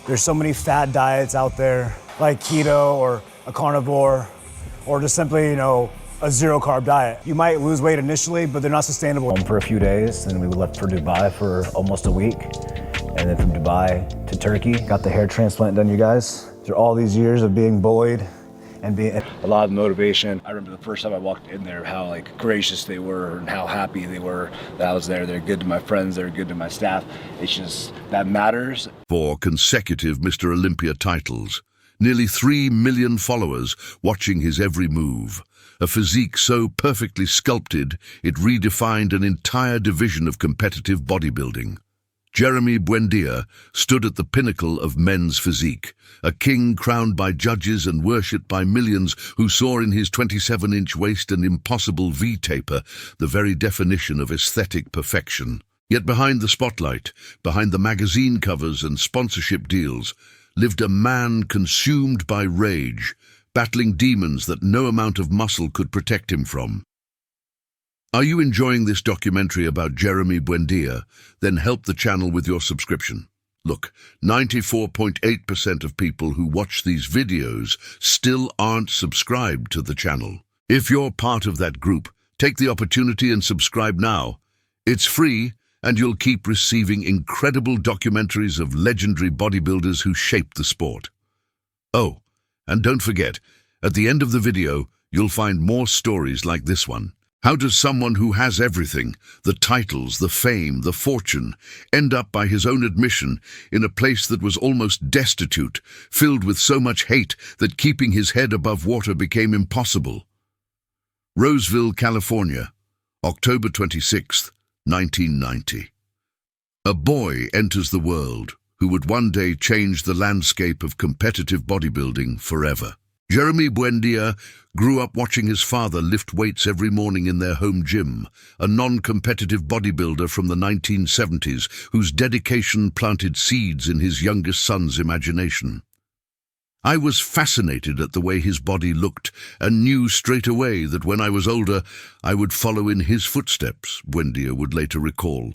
There's so many fad diets out there, like keto or a carnivore, or just simply, a zero carb diet. You might lose weight initially, but they're not sustainable. Home for a few days, and we left for Dubai for almost a week. And then from Dubai to Turkey, got the hair transplant done, you guys. Through all these years of being bullied and being a lot of motivation. I remember the first time I walked in there, how gracious they were and how happy they were that I was there. They're good to my friends, they're good to my staff. It's just, that matters. 4 consecutive Mr. Olympia titles, nearly 3 million followers watching his every move. A physique so perfectly sculpted, it redefined an entire division of competitive bodybuilding. Jeremy Buendia stood at the pinnacle of men's physique, a king crowned by judges and worshipped by millions who saw in his 27-inch waist and impossible V-taper the very definition of aesthetic perfection. Yet behind the spotlight, behind the magazine covers and sponsorship deals, lived a man consumed by rage, battling demons that no amount of muscle could protect him from. Are you enjoying this documentary about Jeremy Buendia? Then help the channel with your subscription. Look, 94.8% of people who watch these videos still aren't subscribed to the channel. If you're part of that group, take the opportunity and subscribe now. It's free, and you'll keep receiving incredible documentaries of legendary bodybuilders who shaped the sport. Oh, and don't forget, at the end of the video, you'll find more stories like this one. How does someone who has everything, the titles, the fame, the fortune, end up by his own admission in a place that was almost destitute, filled with so much hate that keeping his head above water became impossible? Roseville, California, October 26, 1990. A boy enters the world who would one day change the landscape of competitive bodybuilding forever. Jeremy Buendia grew up watching his father lift weights every morning in their home gym, a non-competitive bodybuilder from the 1970s whose dedication planted seeds in his youngest son's imagination. I was fascinated at the way his body looked and knew straight away that when I was older, I would follow in his footsteps, Buendia would later recall.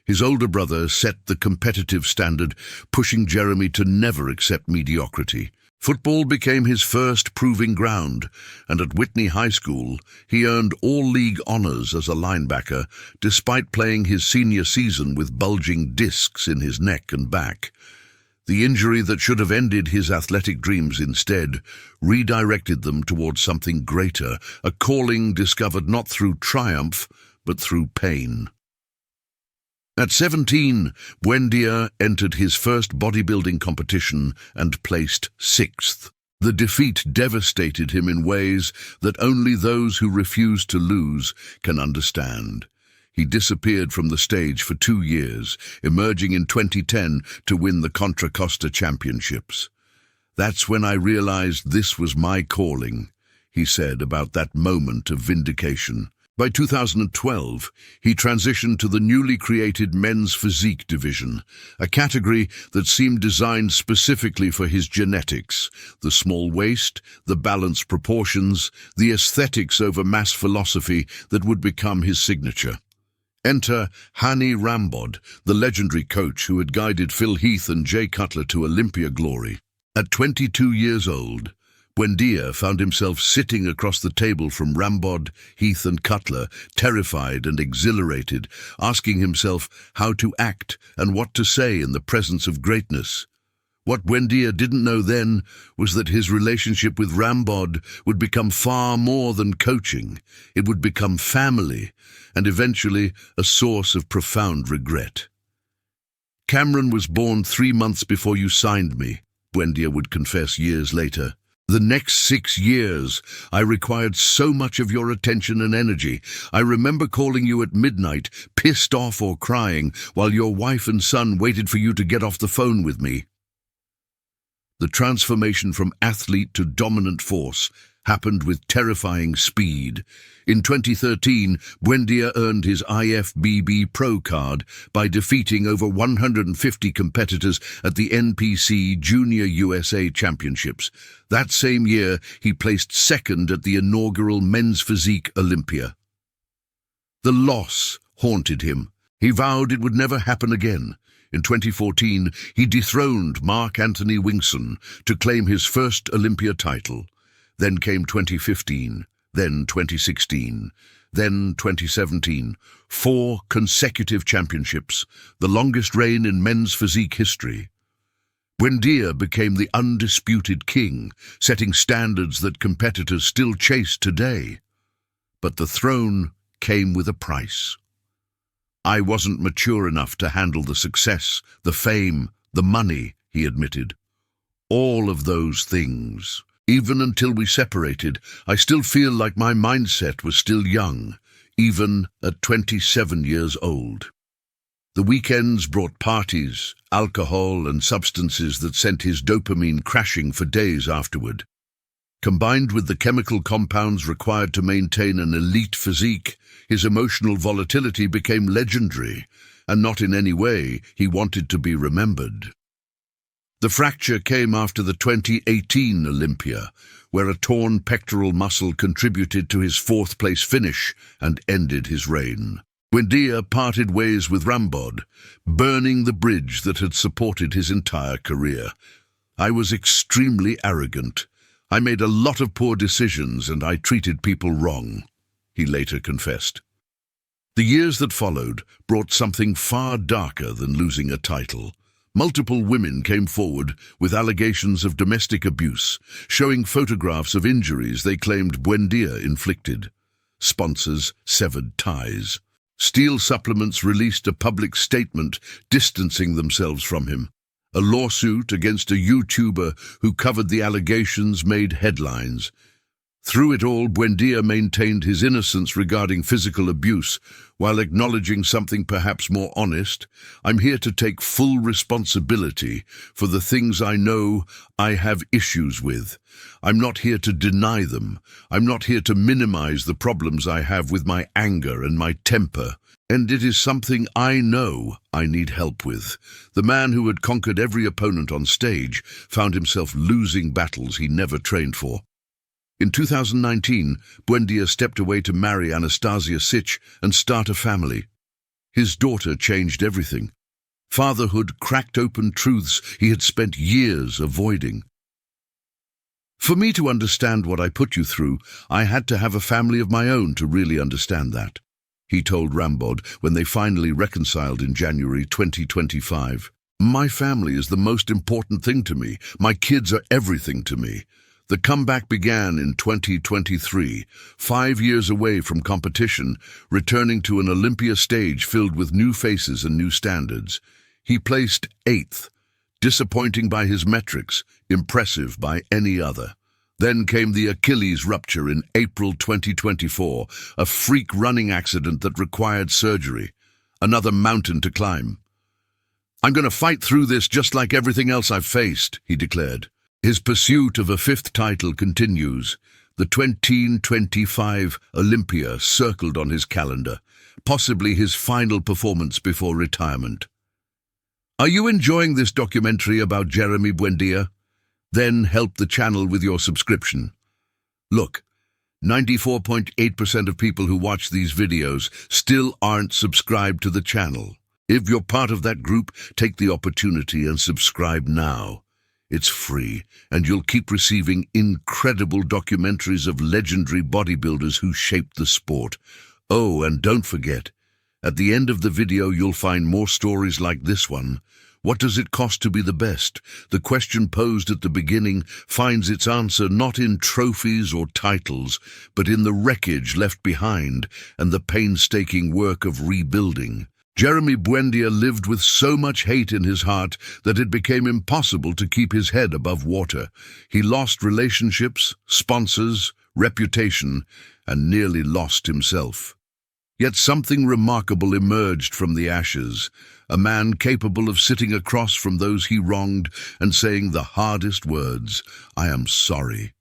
His older brother set the competitive standard, pushing Jeremy to never accept mediocrity. Football became his first proving ground, and at Whitney High School, he earned all-league honors as a linebacker, despite playing his senior season with bulging discs in his neck and back. The injury that should have ended his athletic dreams instead redirected them towards something greater, a calling discovered not through triumph, but through pain. At 17, Buendia entered his first bodybuilding competition and placed 6th. The defeat devastated him in ways that only those who refuse to lose can understand. He disappeared from the stage for 2 years, emerging in 2010 to win the Contra Costa Championships. "That's when I realized this was my calling," he said about that moment of vindication. By 2012, he transitioned to the newly created men's physique division, a category that seemed designed specifically for his genetics, the small waist, the balanced proportions, the aesthetics over mass philosophy that would become his signature. Enter Hani Rambod, the legendary coach who had guided Phil Heath and Jay Cutler to Olympia glory. At 22 years old, Buendia found himself sitting across the table from Rambod, Heath and Cutler, terrified and exhilarated, asking himself how to act and what to say in the presence of greatness. What Buendia didn't know then was that his relationship with Rambod would become far more than coaching. It would become family, and eventually a source of profound regret. "Cameron was born 3 months before you signed me," Buendia would confess years later. "The next 6 years, I required so much of your attention and energy. I remember calling you at midnight, pissed off or crying, while your wife and son waited for you to get off the phone with me." The transformation from athlete to dominant force happened with terrifying speed. In 2013, Buendia earned his IFBB Pro card by defeating over 150 competitors at the NPC Junior USA Championships. That same year, he placed 2nd at the inaugural Men's Physique Olympia. The loss haunted him. He vowed it would never happen again. In 2014, he dethroned Mark Anthony Wingson to claim his first Olympia title. Then came 2015, then 2016, then 2017. 4 consecutive championships, the longest reign in men's physique history. Buendia became the undisputed king, setting standards that competitors still chase today. But the throne came with a price. I wasn't mature enough to handle the success, the fame, the money, he admitted. All of those things. Even until we separated, I still feel like my mindset was still young, even at 27 years old. The weekends brought parties, alcohol, and substances that sent his dopamine crashing for days afterward. Combined with the chemical compounds required to maintain an elite physique, his emotional volatility became legendary, and not in any way he wanted to be remembered. The fracture came after the 2018 Olympia, where a torn pectoral muscle contributed to his 4th-place finish and ended his reign. Buendia parted ways with Rambod, burning the bridge that had supported his entire career. I was extremely arrogant. I made a lot of poor decisions and I treated people wrong, he later confessed. The years that followed brought something far darker than losing a title. Multiple women came forward with allegations of domestic abuse, showing photographs of injuries they claimed Buendia inflicted. Sponsors severed ties. Steel Supplements released a public statement distancing themselves from him. A lawsuit against a YouTuber who covered the allegations made headlines. Through it all, Buendia maintained his innocence regarding physical abuse, while acknowledging something perhaps more honest. I'm here to take full responsibility for the things I know I have issues with. I'm not here to deny them. I'm not here to minimize the problems I have with my anger and my temper. And it is something I know I need help with. The man who had conquered every opponent on stage found himself losing battles he never trained for. In 2019, Buendia stepped away to marry Anastasia Sitch and start a family. His daughter changed everything. Fatherhood cracked open truths he had spent years avoiding. For me to understand what I put you through, I had to have a family of my own to really understand that, he told Rambod when they finally reconciled in January 2025. My family is the most important thing to me. My kids are everything to me. The comeback began in 2023, 5 years away from competition, returning to an Olympia stage filled with new faces and new standards. He placed 8th, disappointing by his metrics, impressive by any other. Then came the Achilles rupture in April 2024, a freak running accident that required surgery, another mountain to climb. I'm going to fight through this just like everything else I've faced, he declared. His pursuit of a 5th title continues. The 2025 Olympia circled on his calendar, possibly his final performance before retirement. Are you enjoying this documentary about Jeremy Buendia? Then help the channel with your subscription. Look, 94.8% of people who watch these videos still aren't subscribed to the channel. If you're part of that group, take the opportunity and subscribe now. It's free, and you'll keep receiving incredible documentaries of legendary bodybuilders who shaped the sport. Oh, and don't forget, at the end of the video you'll find more stories like this one. What does it cost to be the best? The question posed at the beginning finds its answer not in trophies or titles, but in the wreckage left behind and the painstaking work of rebuilding. Jeremy Buendia lived with so much hate in his heart that it became impossible to keep his head above water. He lost relationships, sponsors, reputation, and nearly lost himself. Yet something remarkable emerged from the ashes, a man capable of sitting across from those he wronged and saying the hardest words, "I am sorry.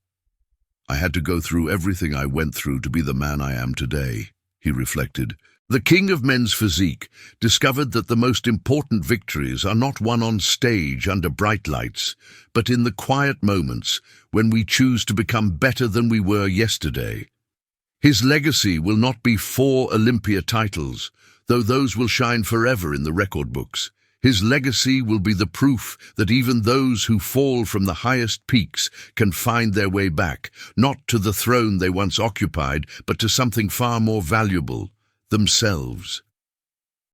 I had to go through everything I went through to be the man I am today," he reflected. The king of men's physique discovered that the most important victories are not won on stage under bright lights, but in the quiet moments when we choose to become better than we were yesterday. His legacy will not be 4 Olympia titles, though those will shine forever in the record books. His legacy will be the proof that even those who fall from the highest peaks can find their way back, not to the throne they once occupied, but to something far more valuable, themselves.